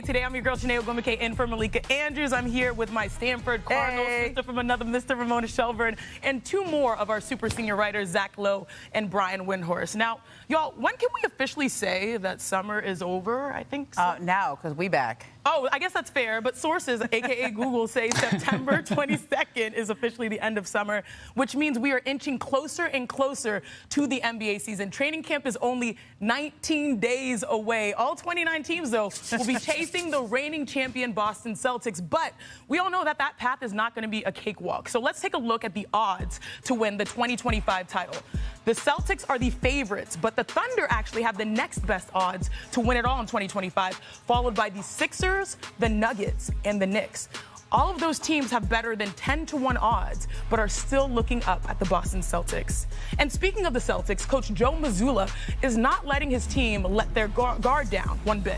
Today, I'm your girl, Chiney Ogwumike, in for Malika Andrews. I'm here with my Stanford Cardinals sister from another, Mr. Ramona Shelburne, and two more of our super senior writers, Zach Lowe and Brian Windhorst. Now, y'all, when can we officially say that summer is over? I think so. Now, because we back. Oh, I guess that's fair, but sources, a.k.a. Google, say September 22nd is officially the end of summer, which means we are inching closer and closer to the NBA season. Training camp is only 19 days away. All 29 teams, though, will be chasing the reigning champion Boston Celtics, but we all know that that path is not going to be a cakewalk. So let's take a look at the odds to win the 2025 title. The Celtics are the favorites, but the Thunder actually have the next best odds to win it all in 2025, followed by the Sixers, the Nuggets, and the Knicks. All of those teams have better than 10-1 odds, but are still looking up at the Boston Celtics. And speaking of the Celtics, Coach Joe Mazzulla is not letting his team let their guard down one bit.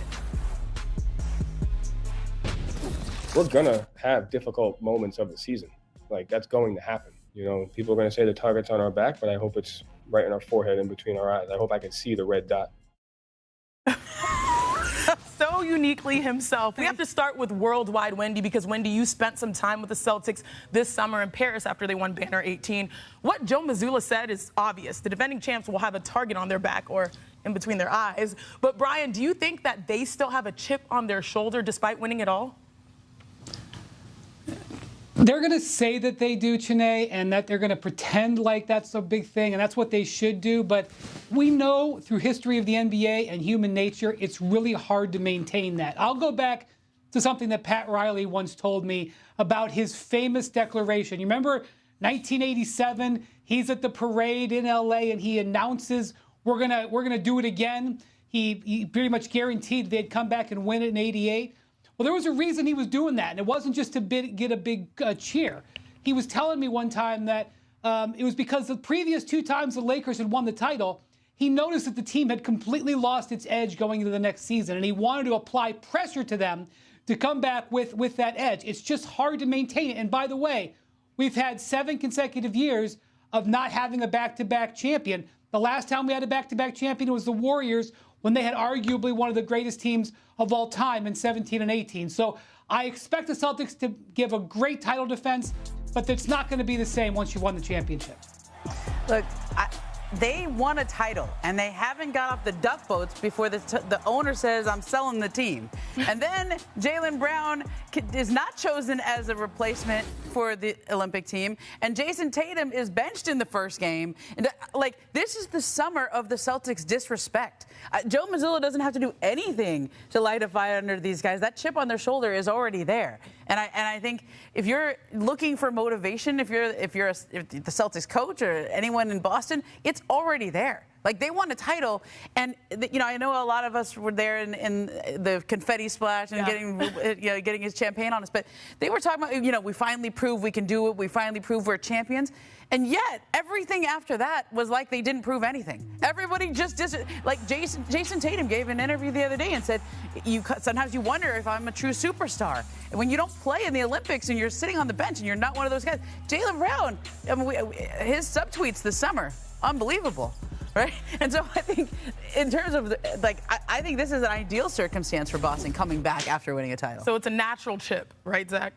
We're going to have difficult moments of the season. Like, that's going to happen. You know, people are going to say the target's on our back, but I hope it's right in our forehead in between our eyes. I hope I can see the red dot. So uniquely himself. We have to start with worldwide Wendy, because Wendy, you spent some time with the Celtics this summer in Paris after they won Banner 18. What Joe Mazzulla said is obvious. The defending champs will have a target on their back or in between their eyes. But Brian, do you think that they still have a chip on their shoulder despite winning it all? They're going to say that they do, Chiney, and that they're going to pretend like that's a big thing, and that's what they should do. But we know through history of the NBA and human nature, it's really hard to maintain that. I'll go back to something that Pat Riley once told me about his famous declaration. You remember 1987, he's at the parade in LA and he announces, we're gonna do it again. He pretty much guaranteed they'd come back and win it in 88. Well, there was a reason he was doing that, and it wasn't just to get a big cheer. He was telling me one time that it was because the previous two times the Lakers had won the title, he noticed that the team had completely lost its edge going into the next season, and he wanted to apply pressure to them to come back with that edge. It's just hard to maintain it. And by the way, we've had 7 consecutive years of not having a back-to-back champion. The last time we had a back-to-back champion was the Warriors, when they had arguably one of the greatest teams of all time in 17 and 18. So I expect the Celtics to give a great title defense, but it's not going to be the same once you won the championship. Look, they won a title, and they haven't got off the duck boats before the owner says, I'm selling the team. And then Jaylen Brown is not chosen as a replacement for the Olympic team, and Jason Tatum is benched in the first game. And, this is the summer of the Celtics' disrespect. Joe Mazzulla doesn't have to do anything to light a fire under these guys. That chip on their shoulder is already there. And I think if you're looking for motivation, if you're the Celtics coach or anyone in Boston, it's already there. Like, they won a title, and I know a lot of us were there in the confetti splash and getting his champagne on us, but they were talking about, we finally proved we can do it. We finally proved we're champions. And yet, everything after that was like they didn't prove anything. Everybody just Jason Tatum gave an interview the other day and said, sometimes you wonder if I'm a true superstar. And when you don't play in the Olympics and you're sitting on the bench and you're not one of those guys, Jaylen Brown, his subtweets this summer, unbelievable. Right? And so I think in terms of, I think this is an ideal circumstance for Boston coming back after winning a title. So it's a natural chip, right, Zach?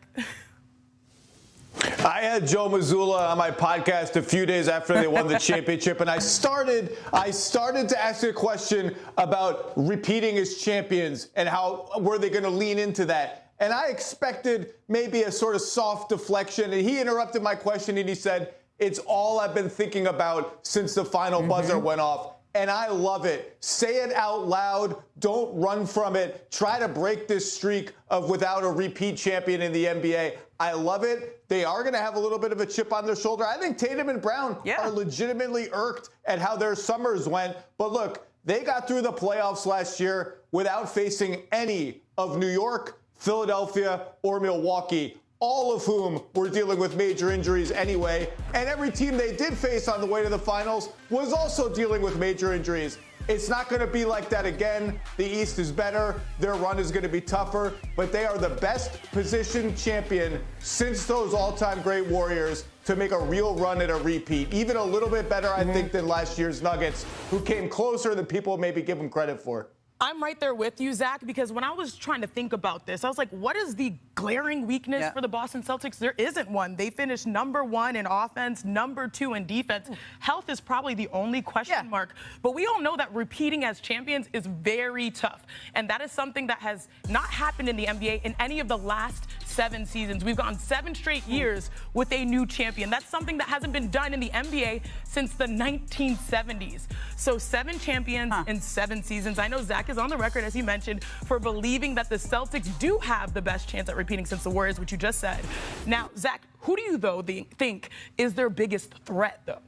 I had Joe Mazzulla on my podcast a few days after they won the championship, and I started to ask a question about repeating as champions and how were they going to lean into that. And I expected maybe a sort of soft deflection, and he interrupted my question and he said, it's all I've been thinking about since the final buzzer went off. And I love it. Say it out loud. Don't run from it. Try to break this streak of without a repeat champion in the NBA. I love it. They are going to have a little bit of a chip on their shoulder. I think Tatum and Brown are legitimately irked at how their summers went. But look, they got through the playoffs last year without facing any of New York, Philadelphia, or Milwaukee, all of whom were dealing with major injuries anyway. And every team they did face on the way to the finals was also dealing with major injuries. It's not going to be like that again. The East is better. Their run is going to be tougher. But they are the best positioned champion since those all-time great Warriors to make a real run at a repeat. Even a little bit better, I think, than last year's Nuggets, who came closer than people maybe give them credit for. I'm right there with you, Zach, because when I was trying to think about this, I was like, what is the glaring weakness for the Boston Celtics? There isn't one. They finished #1 in offense, #2 in defense. Health is probably the only question mark. But we all know that repeating as champions is very tough. And that is something that has not happened in the NBA in any of the last 7 seasons. We've gone 7 straight years with a new champion. That's something that hasn't been done in the NBA since the 1970s. So 7 champions in 7 seasons. I know Zach is on the record, as he mentioned, for believing that the Celtics do have the best chance at repeating since the Warriors, which you just said. Now, Zach, who do you, though, think is their biggest threat, though?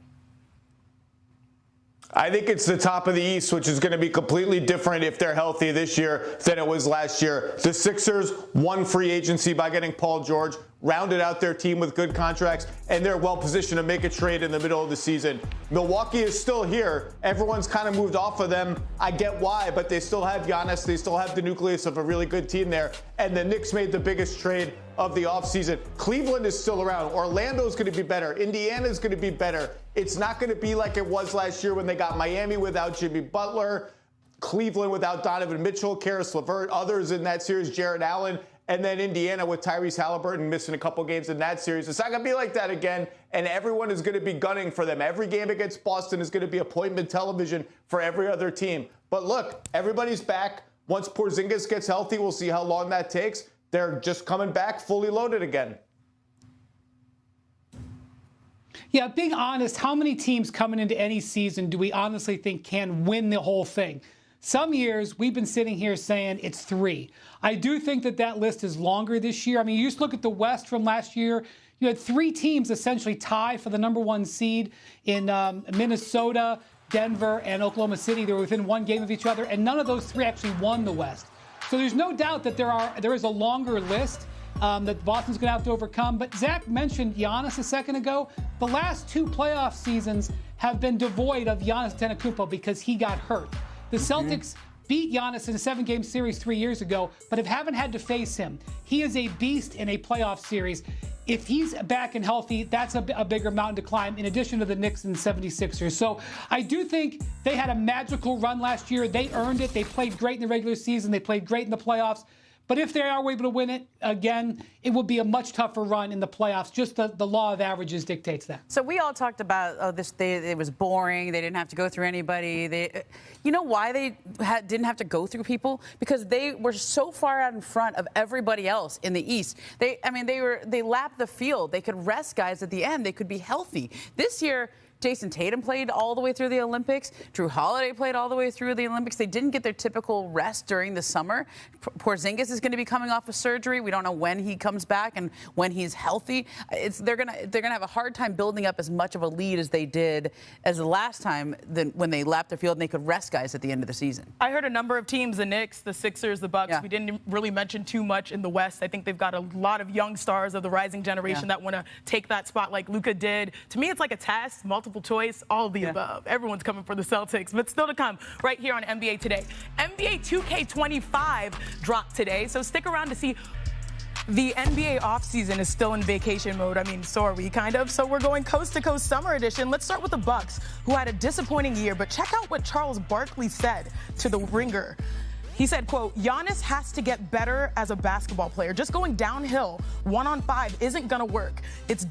I think it's the top of the East, which is going to be completely different if they're healthy this year than it was last year. The Sixers won free agency by getting Paul George, rounded out their team with good contracts, and they're well positioned to make a trade in the middle of the season. Milwaukee is still here. Everyone's kind of moved off of them. I get why, but they still have Giannis. They still have the nucleus of a really good team there. And the Knicks made the biggest trade of the offseason. Cleveland is still around. Orlando's going to be better. Indiana's going to be better. It's not going to be like it was last year when they got Miami without Jimmy Butler, Cleveland without Donovan Mitchell, Karis LeVert, others in that series, Jared Allen, and then Indiana with Tyrese Halliburton missing a couple games in that series. It's not going to be like that again, and everyone is going to be gunning for them. Every game against Boston is going to be appointment television for every other team. But look, everybody's back. Once Porzingis gets healthy, we'll see how long that takes. They're just coming back fully loaded again. Yeah, being honest, how many teams coming into any season do we honestly think can win the whole thing? Some years, we've been sitting here saying it's 3. I do think that list is longer this year. I mean, you just look at the West from last year. You had 3 teams essentially tie for the #1 seed in Minnesota, Denver, and Oklahoma City. They were within 1 game of each other, and none of those 3 actually won the West. So there's no doubt that there is a longer list that Boston's going to have to overcome. But Zach mentioned Giannis a second ago. The last 2 playoff seasons have been devoid of Giannis Antetokounmpo because he got hurt. The Celtics beat Giannis in a 7-game series 3 years ago, but haven't had to face him. He is a beast in a playoff series. If he's back and healthy, that's a bigger mountain to climb, in addition to the Knicks and 76ers. So I do think they had a magical run last year. They earned it. They played great in the regular season. They played great in the playoffs. But if they are able to win it again, it will be a much tougher run in the playoffs. Just the law of averages dictates that. So we all talked about, it was boring. They didn't have to go through anybody. You know why they didn't have to go through people? Because they were so far out in front of everybody else in the East. They lapped the field. They could rest guys at the end. They could be healthy. This year, Jason Tatum played all the way through the Olympics. Drew Holiday played all the way through the Olympics. They didn't get their typical rest during the summer. Porzingis is going to be coming off of surgery. We don't know when he comes back and when he's healthy. They're gonna have a hard time building up as much of a lead as they did as the last time when they lapped the field and they could rest guys at the end of the season. I heard a number of teams, the Knicks, the Sixers, the Bucks. We didn't really mention too much in the West. I think they've got a lot of young stars of the rising generation that want to take that spot like Luka did. To me, it's like a test, multiple choice, all of the above. Everyone's coming for the Celtics, but still to come right here on NBA Today. NBA 2K25 dropped today, so stick around to see. The NBA offseason is still in vacation mode. I mean, so are we, kind of. So we're going coast-to-coast summer edition. Let's start with the Bucks, who had a disappointing year, but check out what Charles Barkley said to The Ringer. He said, quote, Giannis has to get better as a basketball player. Just going downhill 1-on-5 isn't going to work. It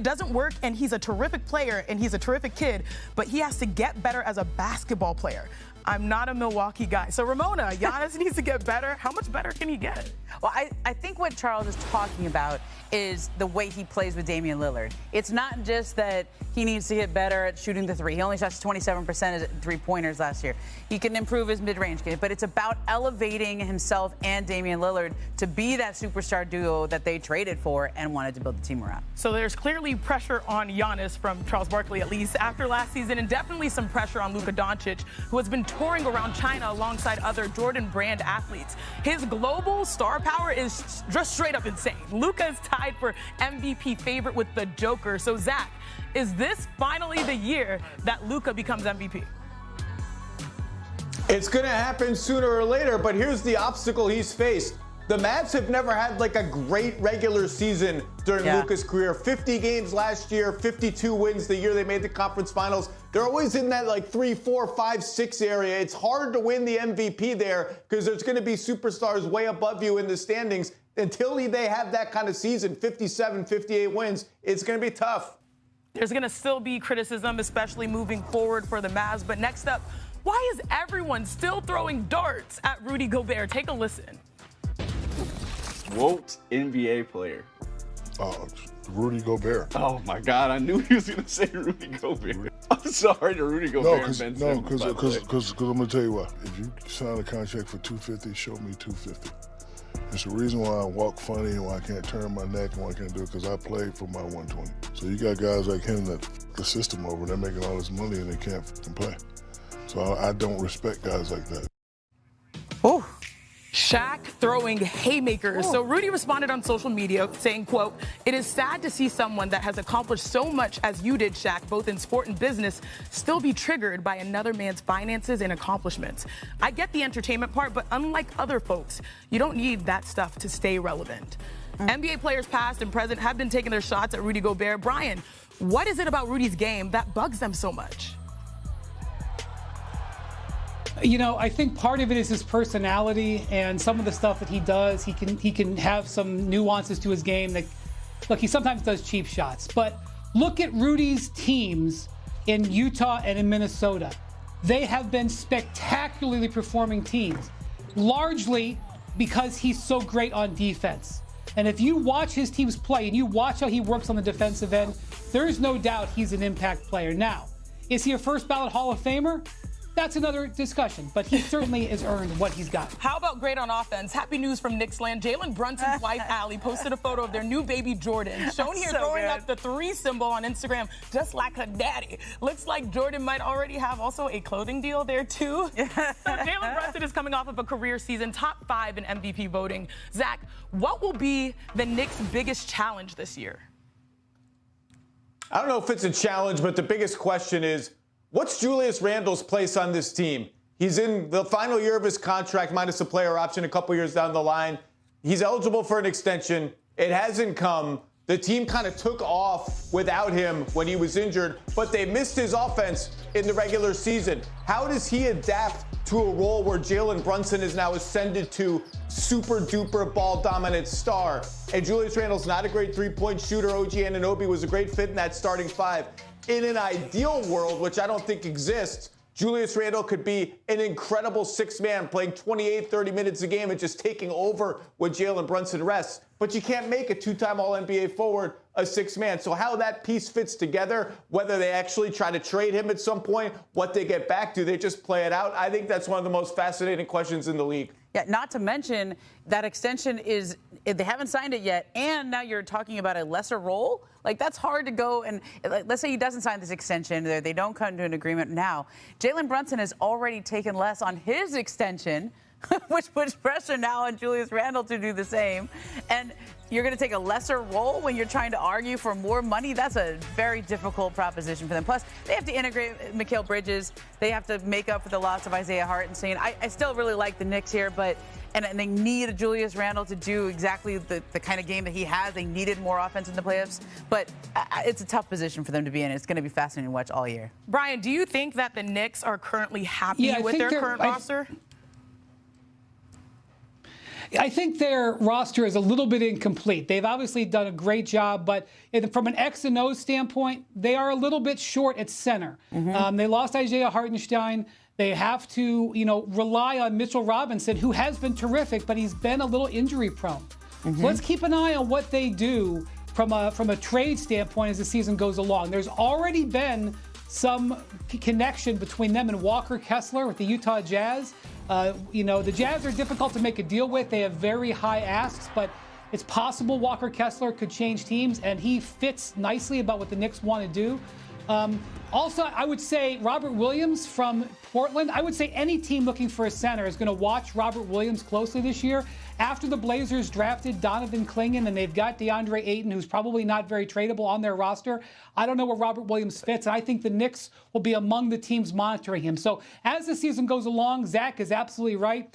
doesn't work, and he's a terrific player, and he's a terrific kid, but he has to get better as a basketball player. I'm not a Milwaukee guy. So, Ramona, Giannis needs to get better. How much better can he get? Well, I think what Charles is talking about is the way he plays with Damian Lillard. It's not just that he needs to get better at shooting the 3. He only shot 27% at 3-pointers last year. He can improve his mid-range game, but it's about elevating himself and Damian Lillard to be that superstar duo that they traded for and wanted to build the team around. So there's clearly pressure on Giannis from Charles Barkley, at least after last season, and definitely some pressure on Luka Doncic, who has been touring around China alongside other Jordan brand athletes. His global star power is just straight up insane. Luka is tied for MVP favorite with the Joker. So, Zach, is this finally the year that Luka becomes MVP? It's going to happen sooner or later, but here's the obstacle he's faced. The Mavs have never had like a great regular season during Luka's career. 50 games last year, 52 wins the year they made the conference finals. They're always in that like 3, 4, 5, 6 area. It's hard to win the MVP there because there's going to be superstars way above you in the standings. Until they have that kind of season, 57, 58 wins, it's going to be tough. There's going to still be criticism, especially moving forward for the Mavs. But next up, why is everyone still throwing darts at Rudy Gobert? Take a listen. Woke NBA player. Rudy Gobert. Oh my God! I knew he was gonna say Rudy Gobert. I'm sorry to Rudy Gobert. No, because I'm gonna tell you what. If you sign a contract for $250, show me $250. It's the reason why I walk funny and why I can't turn my neck and why I can't do it because I played for my 120. So you got guys like him that the system over, they're making all this money and they can't play. So I don't respect guys like that. Oh. Shaq throwing haymakers. So Rudy responded on social media saying, quote, "It is sad to see someone that has accomplished so much as you did, Shaq, both in sport and business, still be triggered by another man's finances and accomplishments. I get the entertainment part, but unlike other folks, you don't need that stuff to stay relevant." NBA players past and present have been taking their shots at Rudy Gobert. Brian, what is it about Rudy's game that bugs them so much? You know, I think part of it is his personality and some of the stuff that he does. He can have some nuances to his game. That, look, he sometimes does cheap shots. But look at Rudy's teams in Utah and in Minnesota. They have been spectacularly performing teams, largely because he's so great on defense. And if you watch his teams play and you watch how he works on the defensive end, there's no doubt he's an impact player. Now, is he a first ballot Hall of Famer? That's another discussion, but he certainly has earned what he's got. How about great on offense? Happy news from Knicks land. Jalen Brunson's wife, Allie, posted a photo of their new baby, Jordan, shown here throwing up the 3 symbol on Instagram, just like her daddy. Looks like Jordan might already have also a clothing deal there, too. So Jalen Brunson is coming off of a career season, top 5 in MVP voting. Zach, what will be the Knicks' biggest challenge this year? I don't know if it's a challenge, but the biggest question is, what's Julius Randle's place on this team? He's in the final year of his contract, minus a player option a couple years down the line. He's eligible for an extension. It hasn't come. The team kind of took off without him when he was injured, but they missed his offense in the regular season. How does he adapt to a role where Jalen Brunson is now ascended to super-duper ball-dominant star? And Julius Randle's not a great three-point shooter. OG Anunoby was a great fit in that starting 5. In an ideal world, which I don't think exists, Julius Randle could be an incredible 6-man playing 28, 30 minutes a game and just taking over when Jalen Brunson rests. But you can't make a 2-time All-NBA forward a 6-man. So how that piece fits together, whether they actually try to trade him at some point, what they get back to, they just play it out. I think that's one of the most fascinating questions in the league. Yeah, not to mention that extension is, they haven't signed it yet, and now you're talking about a lesser role. Like, that's hard to go and, let's say he doesn't sign this extension, they don't come to an agreement now. Jalen Brunson has already taken less on his extension, which puts pressure now on Julius Randle to do the same. And you're going to take a lesser role when you're trying to argue for more money. That's a very difficult proposition for them. Plus, they have to integrate Mikal Bridges. They have to make up for the loss of Isaiah Hartenstein. I still really like the Knicks here, but and they need Julius Randle to do exactly the kind of game that he has. They needed more offense in the playoffs, but it's a tough position for them to be in. It's going to be fascinating to watch all year. Brian, do you think that the Knicks are currently happy with their current roster? I think their roster is a little bit incomplete. They've obviously done a great job, but from an X and O standpoint, they are a little bit short at center. They lost Isaiah Hartenstein. They have to, rely on Mitchell Robinson, who has been terrific, but he's been a little injury prone. So let's keep an eye on what they do from a trade standpoint as the season goes along. There's already been some connection between them and Walker Kessler with the Utah Jazz. The Jazz are difficult to make a deal with. They have very high asks, but it's possible Walker Kessler could change teams, and he fits nicely about what the Knicks want to do. Also, I would say Robert Williams from Portland. I would say any team looking for a center is going to watch Robert Williams closely this year. After the Blazers drafted Donovan Clingan and they've got DeAndre Ayton, who's probably not very tradable on their roster, I don't know where Robert Williams fits, and I think the Knicks will be among the teams monitoring him. So as the season goes along, Zach is absolutely right.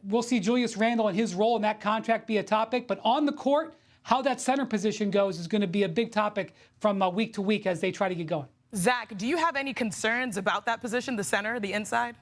We'll see Julius Randle and his role in that contract be a topic, but on the court, how that center position goes is going to be a big topic from week to week as they try to get going. Zach, do you have any concerns about that position, the center, the inside?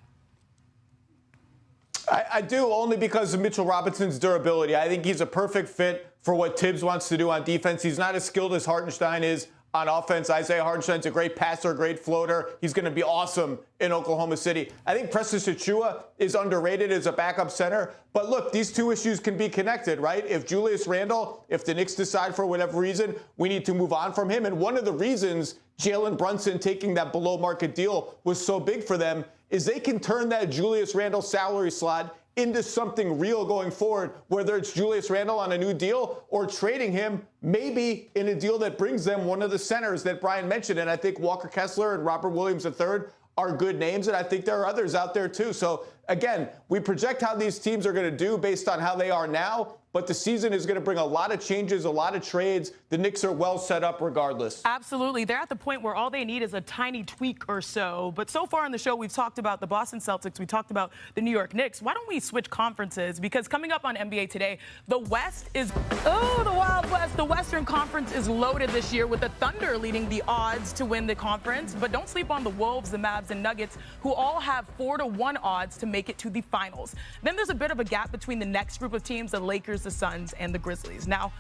I do, only because of Mitchell Robinson's durability. I think he's a perfect fit for what Tibbs wants to do on defense. He's not as skilled as Hartenstein is on offense. Isaiah Hartenstein's a great passer, great floater. He's going to be awesome in Oklahoma City. I think Preston Chachua is underrated as a backup center. But look, these two issues can be connected, right? If Julius Randle, if the Knicks decide for whatever reason we need to move on from him, and one of the reasons Jalen Brunson taking that below market deal was so big for them is they can turn that Julius Randle salary slot into something real going forward, whether it's Julius Randle on a new deal or trading him maybe in a deal that brings them one of the centers that Brian mentioned. And I think Walker Kessler and Robert Williams III are good names, and I think there are others out there too. So again, we project how these teams are going to do based on how they are now, but the season is going to bring a lot of changes, a lot of trades. The Knicks are well set up regardless. Absolutely. They're at the point where all they need is a tiny tweak or so. But so far in the show, we've talked about the Boston Celtics. We talked about the New York Knicks. Why don't we switch conferences? Because coming up on NBA Today, the West is, the Wild West. The Western Conference is loaded this year with the Thunder leading the odds to win the conference. But don't sleep on the Wolves, the Mavs, and Nuggets, who all have 4-1 odds to make it to the finals. Then there's a bit of a gap between the next group of teams, the Lakers, the Suns, and the Grizzlies. Now,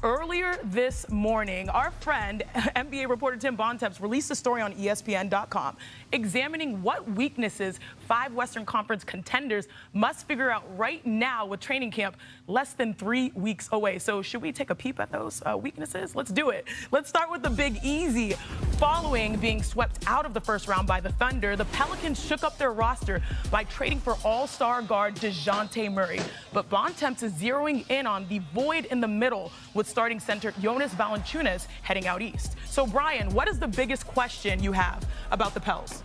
earlier this morning, our friend, NBA reporter Tim Bontemps, released a story on ESPN.com examining what weaknesses 5 Western Conference contenders must figure out right now with training camp less than 3 weeks away. So should we take a peep at those weaknesses? Let's do it. Let's start with the Big Easy. Following being swept out of the first round by the Thunder, the Pelicans shook up their roster by trading for all-star guard DeJounte Murray. But Bontemps is zeroing in on the void in the middle with starting center Jonas Valanciunas heading out east. So, Brian, what is the biggest question you have about the Pels?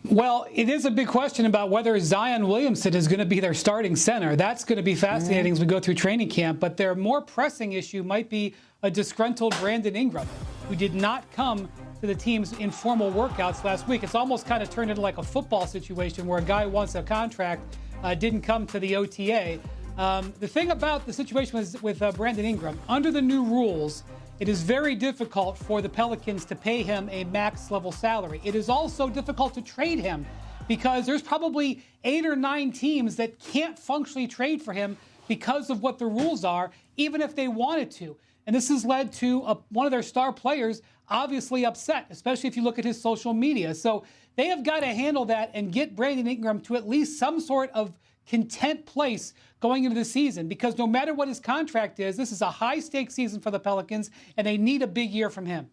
Well, it is a big question about whether Zion Williamson is going to be their starting center. That's going to be fascinating as we go through training camp. But their more pressing issue might be a disgruntled Brandon Ingram, who did not come to the team's informal workouts last week. It's almost kind of turned into like a football situation where a guy wants a contract, didn't come to the OTA. The thing about the situation with Brandon Ingram, under the new rules, it is very difficult for the Pelicans to pay him a max level salary. It is also difficult to trade him because there's probably 8 or 9 teams that can't functionally trade for him because of what the rules are, even if they wanted to. And this has led to one of their star players obviously upset, especially if you look at his social media. So they have got to handle that and get Brandon Ingram to at least some sort of content place going into the season, because no matter what his contract is, this is a high-stakes season for the Pelicans, and they need a big year from him.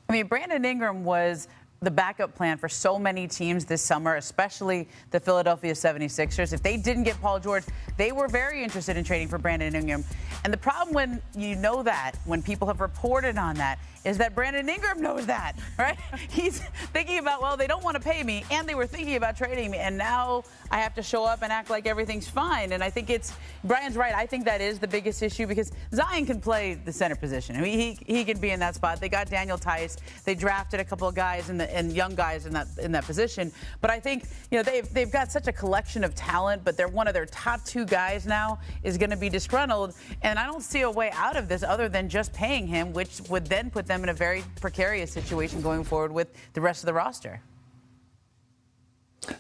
I mean, Brandon Ingram was the backup plan for so many teams this summer, especially the Philadelphia 76ers. If they didn't get Paul George, they were very interested in trading for Brandon Ingram. And the problem when you know that, when people have reported on that, is that Brandon Ingram knows that, right? He's thinking about, well, they don't want to pay me, and they were thinking about trading me, and now I have to show up and act like everything's fine. And I think Brian's right. I think that is the biggest issue because Zion can play the center position. I mean, he can be in that spot. They got Daniel Tice. They drafted a couple of guys and young guys in that position. But I think, they've got such a collection of talent, but one of their top 2 guys now is going to be disgruntled. And I don't see a way out of this other than just paying him, which would then put them in a very precarious situation going forward with the rest of the roster.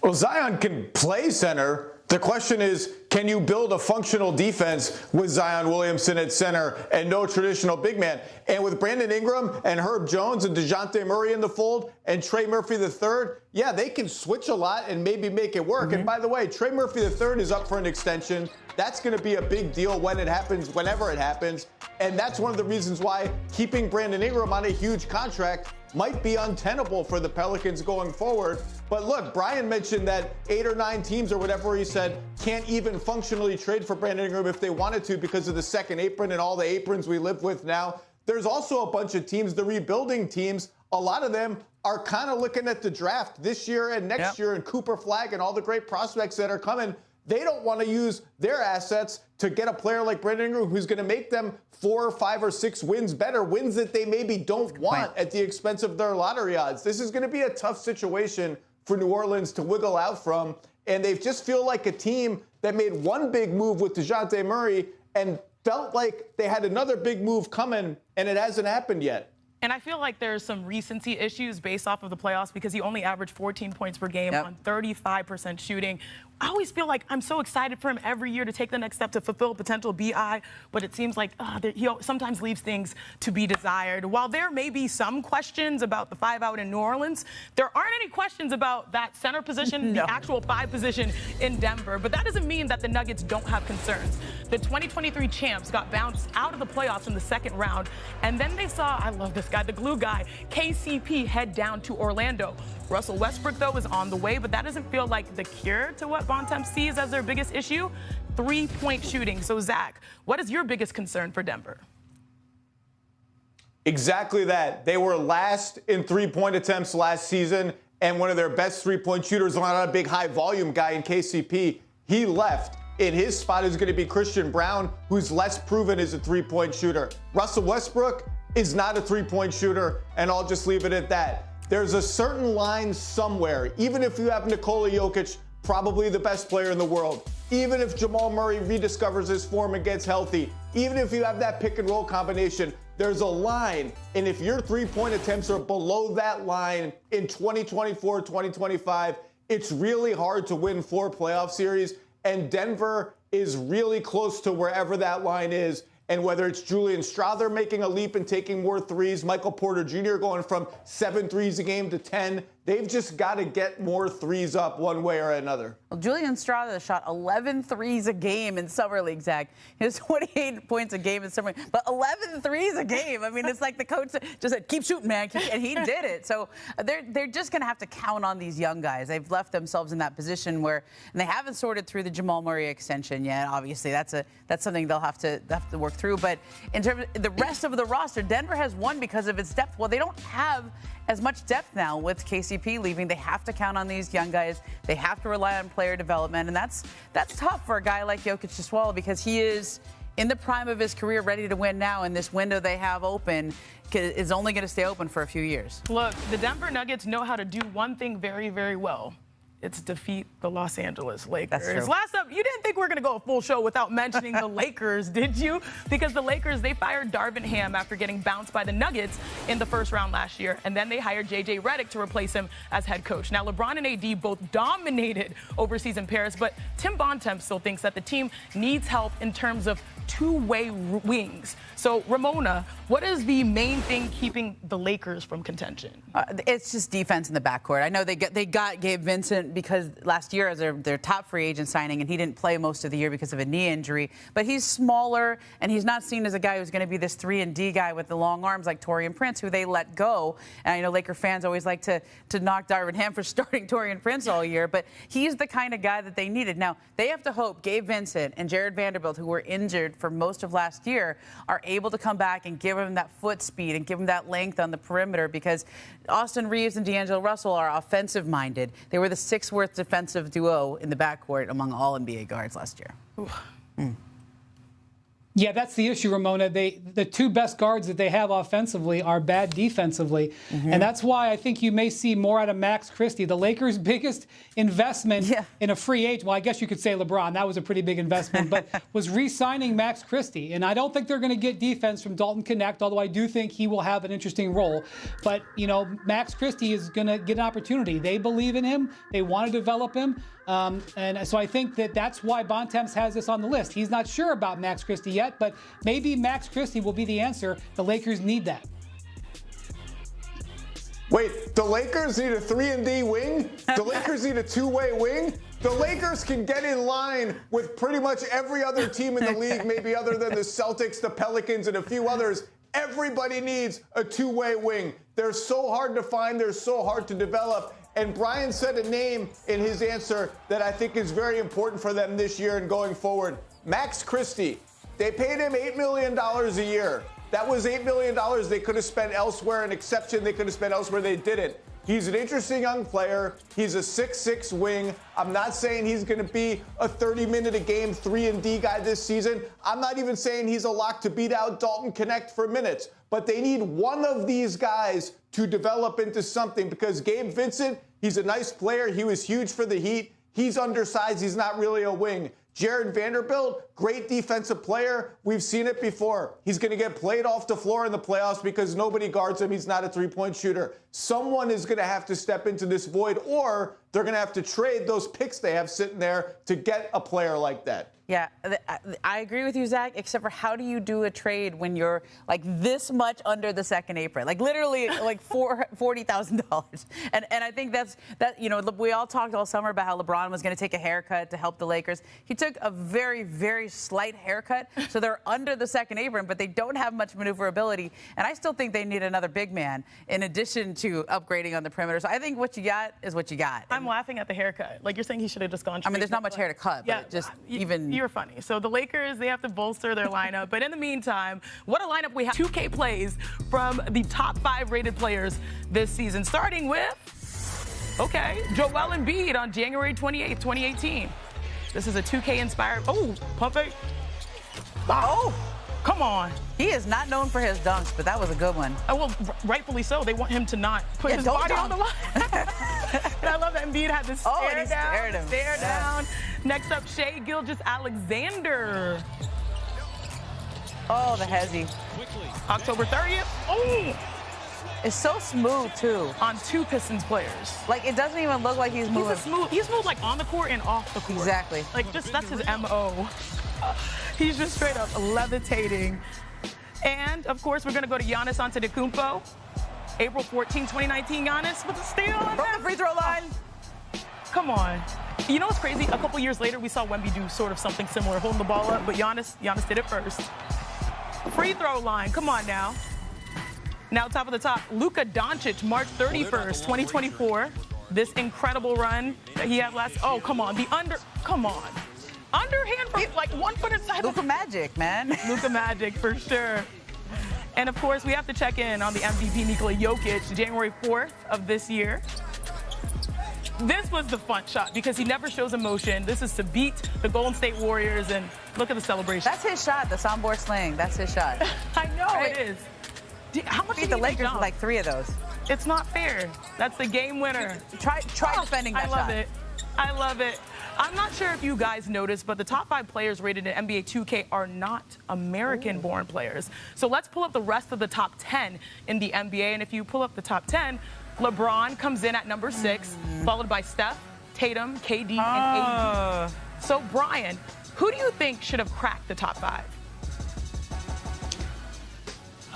Well, Zion can play center. The question is, can you build a functional defense with Zion Williamson at center and no traditional big man? And with Brandon Ingram and Herb Jones and DeJounte Murray in the fold and Trey Murphy III, yeah, they can switch a lot and maybe make it work. And by the way, Trey Murphy III is up for an extension. That's going to be a big deal when it happens, whenever it happens. And that's one of the reasons why keeping Brandon Ingram on a huge contract might be untenable for the Pelicans going forward. But look, Brian mentioned that 8 or 9 teams or whatever he said can't even functionally trade for Brandon Ingram if they wanted to because of the second apron and all the aprons we live with now. There's also a bunch of teams, the rebuilding teams, a lot of them are kind of looking at the draft this year and next year and Cooper Flagg and all the great prospects that are coming. They don't want to use their assets to get a player like Brandon Ingram who's going to make them 4 or 5 or 6 wins better, wins that they maybe don't want at the expense of their lottery odds. This is going to be a tough situation for New Orleans to wiggle out from, and they just feel like a team that made one big move with DeJounte Murray, and felt like they had another big move coming, and it hasn't happened yet. And I feel like there's some recency issues based off of the playoffs because he only averaged 14 points per game on 35% shooting. I always feel like I'm so excited for him every year to take the next step to fulfill potential BI, but it seems like he sometimes leaves things to be desired. While there may be some questions about the 5 out in New Orleans, there aren't any questions about that center position, the actual 5 position in Denver. But that doesn't mean that the Nuggets don't have concerns. The 2023 champs got bounced out of the playoffs in the second round, and then they saw, I love this guy, the glue guy, KCP, head down to Orlando. Russell Westbrook, though, is on the way, but that doesn't feel like the cure to what Bontemps sees as their biggest issue, 3-point shooting. So, Zach, what is your biggest concern for Denver? Exactly that. They were last in 3-point attempts last season, and one of their best 3-point shooters, not a big high-volume guy in KCP, he left. In his spot is going to be Christian Brown, who's less proven as a 3-point shooter. Russell Westbrook is not a 3-point shooter, and I'll just leave it at that. There's a certain line somewhere, even if you have Nikola Jokic, probably the best player in the world, even if Jamal Murray rediscovers his form and gets healthy, even if you have that pick and roll combination, there's a line. And if your 3-point attempts are below that line in 2024, 2025, it's really hard to win 4 playoff series. And Denver is really close to wherever that line is. And whether it's Julian Strawther making a leap and taking more threes, Michael Porter Jr. going from 7 threes a game to 10, they've just got to get more threes up one way or another. Well, Julian Strawther shot 11 threes a game in Summer League, Zach. He has 28 points a game in Summer League, but 11 threes a game. I mean, it's like the coach just said, keep shooting, man, and he did it. So they're just going to have to count on these young guys. They've left themselves in that position where and they haven't sorted through the Jamal Murray extension yet. Obviously, that's something they'll have to work through. But in terms of the rest of the roster, Denver has won because of its depth. Well, they don't have as much depth now with KCP leaving. They have to count on these young guys. They have to rely on player development, and that's tough for a guy like Jokic to swallow because he is in the prime of his career, ready to win now, and this window they have open is only going to stay open for a few years. Look, the Denver Nuggets know how to do one thing very, very well. It's defeat the Los Angeles Lakers. That's true. Last up, you didn't think we were going to go a full show without mentioning the Lakers, did you? Because the Lakers, they fired Darvin Ham after getting bounced by the Nuggets in the first round last year. And then they hired J.J. Redick to replace him as head coach. Now, LeBron and AD both dominated overseas in Paris, but Tim Bontemps still thinks that the team needs help in terms of two-way wings. So, Ramona, what is the main thing keeping the Lakers from contention? It's just defense in the backcourt. I know they got Gabe Vincent because last year as their top free agent signing, and he didn't play most of the year because of a knee injury. But he's smaller, and he's not seen as a guy who's going to be this 3-and-D guy with the long arms like Taurean Prince, who they let go. And I know Laker fans always like to knock Darvin Ham for starting Taurean Prince all year, but he's the kind of guy that they needed. Now, they have to hope Gabe Vincent and Jared Vanderbilt, who were injured for most of last year, are able to come back and give him that foot speed and give him that length on the perimeter, because Austin Reeves and D'Angelo Russell are offensive-minded. They were the 6th worst defensive duo in the backcourt among all NBA guards last year. Yeah, that's the issue, Ramona. The 2 best guards that they have offensively are bad defensively. And that's why I think you may see more out of Max Christie. The Lakers' biggest investment in a free agent, well, I guess you could say LeBron, that was a pretty big investment, but was re-signing Max Christie. And I don't think they're going to get defense from Dalton Connect, although I do think he will have an interesting role. But, you know, Max Christie is going to get an opportunity. They believe in him. They want to develop him. And so I think that's why Bontemps has this on the list. He's not sure about Max Christie yet, but maybe Max Christie will be the answer. The Lakers need that. Wait, the Lakers need a 3-and-D wing? The Lakers need a 2-way wing? The Lakers can get in line with pretty much every other team in the league, maybe other than the Celtics, the Pelicans, and a few others. Everybody needs a 2-way wing. They're so hard to find. They're so hard to develop. And Brian said a name in his answer that I think is very important for them this year and going forward. Max Christie. They paid him $8 million a year. That was $8 million they could have spent elsewhere, an exception they could have spent elsewhere. They didn't. He's an interesting young player. He's a 6'6" wing. I'm not saying he's going to be a 30-minute-a-game 3-and-D guy this season. I'm not even saying he's a lock to beat out Dalton Connect for minutes. But they need one of these guys to develop into something, because Gabe Vincent, he's a nice player. He was huge for the Heat. He's undersized. He's not really a wing. Jared Vanderbilt, great defensive player. We've seen it before. He's going to get played off the floor in the playoffs because nobody guards him. He's not a three-point shooter. Someone is going to have to step into this void, or they're going to have to trade those picks they have sitting there to get a player like that. Yeah, I agree with you, Zach, except for how do you do a trade when you're like this much under the second apron? Like literally like $40,000. And I think that's, we all talked all summer about how LeBron was going to take a haircut to help the Lakers. He took a very, very slight haircut. So they're under the second apron, but they don't have much maneuverability. And I still think they need another big man in addition to upgrading on the perimeter. So I think what you got is what you got. I'm laughing at the haircut. Like you're saying he should have just gone straight. I mean, there's not much hair to cut, yeah, but just You're funny. So the Lakers, they have to bolster their lineup. But in the meantime, what a lineup we have. 2K plays from the top 5 rated players this season, starting with, Joel Embiid on January 28th, 2018. This is a 2K-inspired, pump fake. Oh, come on. He is not known for his dunks, but that was a good one. Oh, well, rightfully so. They want him to not put his body on the line. And I love that Embiid had this stare down. Next up, Shai Gilgeous-Alexander. Oh, the hezzy. October 30th. Oh! It's so smooth, too. On 2 Pistons players. Like, it doesn't even look like he's moving. He's smooth like on the court and off the court. Exactly. Like, that's his M.O. He's just straight up levitating. And, of course, we're going to go to Giannis Antetokounmpo. April 14, 2019, Giannis with a steal. From the free throw line. Come on. You know what's crazy? A couple years later, we saw Wemby do sort of something similar, holding the ball up, but Giannis did it first. Free throw line. Come on now. Now, top of the top, Luka Doncic, March 31st, 2024. This incredible run that he had last. Oh, come on. Come on. Underhand from like 1 foot inside. Luka Magic, man. Luka Magic, for sure. And, of course, we have to check in on the MVP, Nikola Jokic, January 4th of this year. This was the fun shot because he never shows emotion. This is to beat the Golden State Warriors, and look at the celebration. That's his shot, the soundboard sling. That's his shot. I know, right? It is. How much beat the Lakers with like 3 of those? It's not fair. That's the game winner. Try defending that shot. I love it. I love it. I'm not sure if you guys noticed, but the top 5 players rated in NBA 2K are not American-born players. So let's pull up the rest of the top 10 in the NBA. And if you pull up the top 10, LeBron comes in at number 6, followed by Steph, Tatum, KD, and AD. So, Brian, who do you think should have cracked the top 5?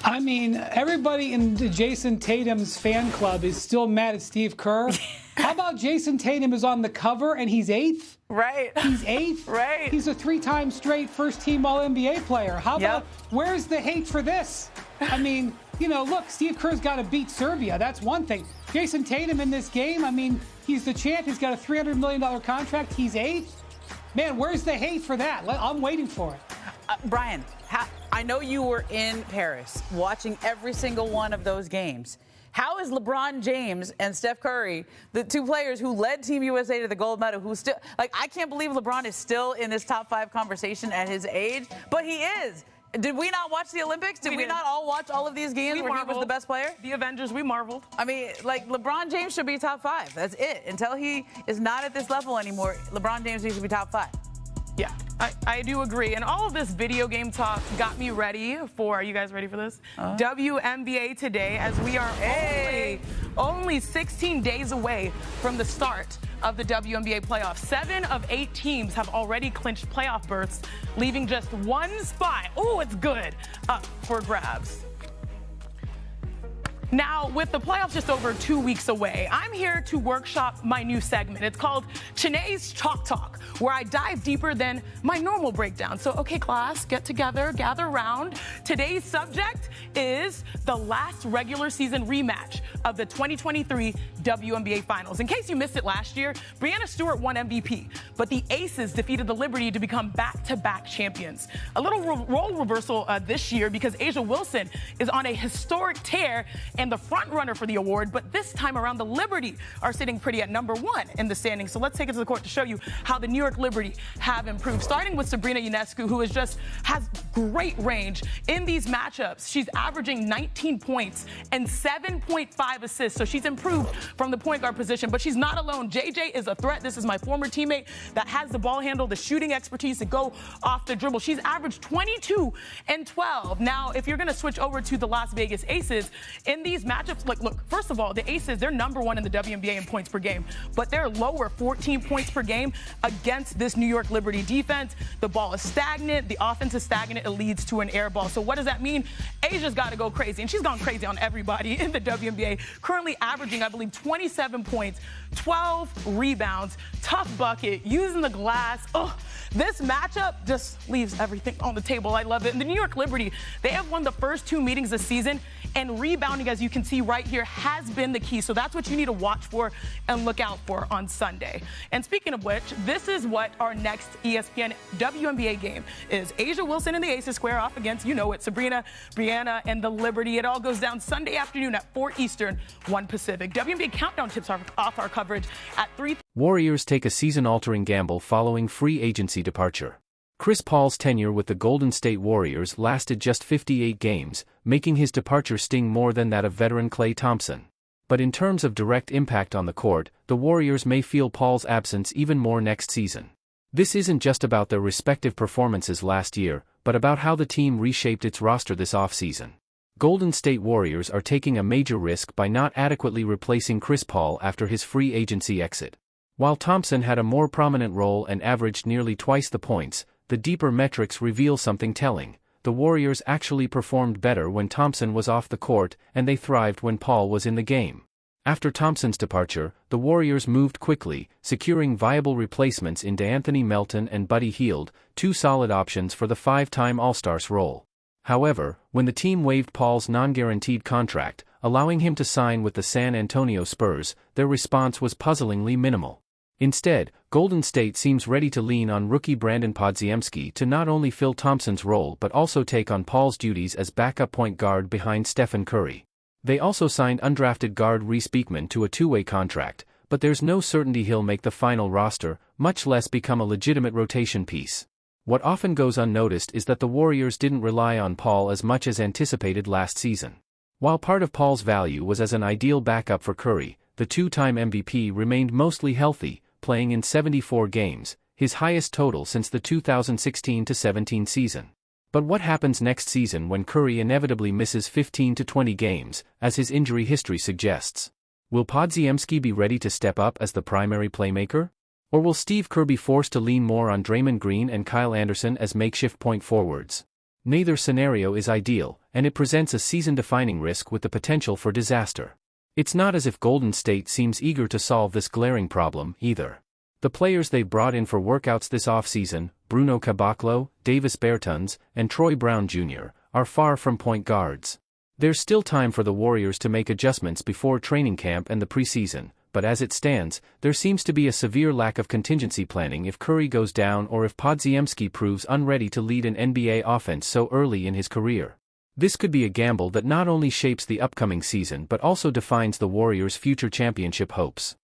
I mean, everybody in Jason Tatum's fan club is still mad at Steve Kerr. How about Jason Tatum is on the cover and he's 8th? Right. He's 8th? Right. He's a 3-time straight first-team All-NBA player. How about, where's the hate for this? I mean, look, Steve Kerr's got to beat Serbia. That's one thing. Jason Tatum in this game, I mean, he's the champ. He's got a $300 million contract. He's 8th. Man, where's the hate for that? I'm waiting for it. Brian, I know you were in Paris watching every single one of those games. How is LeBron James and Steph Curry, the 2 players who led Team USA to the gold medal, who still, I can't believe LeBron is still in this top 5 conversation at his age, but he is. Did we not watch the Olympics? Did we not all watch all of these games where he was the best player? The Avengers, we marveled. I mean, LeBron James should be top 5. That's it. Until he is not at this level anymore, LeBron James needs to be top 5. Yeah, I do agree. And all of this video game talk got me ready for, are you guys ready for this? WNBA Today, as we are only 16 days away from the start of the WNBA playoffs. 7 of 8 teams have already clinched playoff berths, leaving just 1 spot. Oh, it's good. Up for grabs. Now, with the playoffs just over 2 weeks away, I'm here to workshop my new segment. It's called Chiney's Chalk Talk, where I dive deeper than my normal breakdown. So, okay, class, get together, gather around. Today's subject is the last regular season rematch of the 2023 WNBA Finals. In case you missed it last year, Breanna Stewart won MVP, but the Aces defeated the Liberty to become back-to-back champions. A little role reversal this year because Asia Wilson is on a historic tear and the front runner for the award, but this time around the Liberty are sitting pretty at number 1 in the standings. So let's take it to the court to show you how the New York Liberty have improved, starting with Sabrina Ionescu, who has great range in these matchups. She's averaging 19 points and 7.5 assists, so she's improved from the point guard position, but she's not alone. JJ is a threat. This is my former teammate that has the ball handle, the shooting expertise to go off the dribble. She's averaged 22 and 12. Now, if you're going to switch over to the Las Vegas Aces, in these matchups, look, first of all, the Aces, they're number one in the WNBA in points per game, but they're lower, 14 points per game against this New York Liberty defense. The ball is stagnant. The offense is stagnant. It leads to an air ball. So what does that mean? Asia's got to go crazy, and she's gone crazy on everybody in the WNBA, currently averaging, I believe, 27 points, 12 rebounds, tough bucket, using the glass. Oh, this matchup just leaves everything on the table. I love it. And the New York Liberty, they have won the first 2 meetings this season, and rebounding, as you can see right here, has been the key. So that's what you need to watch for and look out for on Sunday. And speaking of which, this is what our next ESPN WNBA game is. Asia Wilson and the Aces square off against, you know it, Sabrina, Brianna, and the Liberty. It all goes down Sunday afternoon at 4 Eastern, 1 Pacific. WNBA Countdown tips off our coverage at 3. Warriors take a season-altering gamble following free agency departure. Chris Paul's tenure with the Golden State Warriors lasted just 58 games, making his departure sting more than that of veteran Klay Thompson. But in terms of direct impact on the court, the Warriors may feel Paul's absence even more next season. This isn't just about their respective performances last year, but about how the team reshaped its roster this offseason. Golden State Warriors are taking a major risk by not adequately replacing Chris Paul after his free agency exit. While Thompson had a more prominent role and averaged nearly twice the points, the deeper metrics reveal something telling. The Warriors actually performed better when Thompson was off the court, and they thrived when Paul was in the game. After Thompson's departure, the Warriors moved quickly, securing viable replacements in DeAnthony Melton and Buddy Hield, 2 solid options for the 5-time All-Stars role. However, when the team waived Paul's non-guaranteed contract, allowing him to sign with the San Antonio Spurs, their response was puzzlingly minimal. Instead, Golden State seems ready to lean on rookie Brandon Podziemski to not only fill Thompson's role but also take on Paul's duties as backup point guard behind Stephen Curry. They also signed undrafted guard Reese Beekman to a 2-way contract, but there's no certainty he'll make the final roster, much less become a legitimate rotation piece. What often goes unnoticed is that the Warriors didn't rely on Paul as much as anticipated last season. While part of Paul's value was as an ideal backup for Curry, the 2-time MVP remained mostly healthy, playing in 74 games, his highest total since the 2016-17 season. But what happens next season when Curry inevitably misses 15 to 20 games, as his injury history suggests? Will Podziemski be ready to step up as the primary playmaker? Or will Steve Kerr be forced to lean more on Draymond Green and Kyle Anderson as makeshift point forwards? Neither scenario is ideal, and it presents a season-defining risk with the potential for disaster. It's not as if Golden State seems eager to solve this glaring problem, either. The players they brought in for workouts this offseason, Bruno Caboclo, Davis Bertans, and Troy Brown Jr., are far from point guards. There's still time for the Warriors to make adjustments before training camp and the preseason, but as it stands, there seems to be a severe lack of contingency planning if Curry goes down or if Podziemski proves unready to lead an NBA offense so early in his career. This could be a gamble that not only shapes the upcoming season but also defines the Warriors' future championship hopes.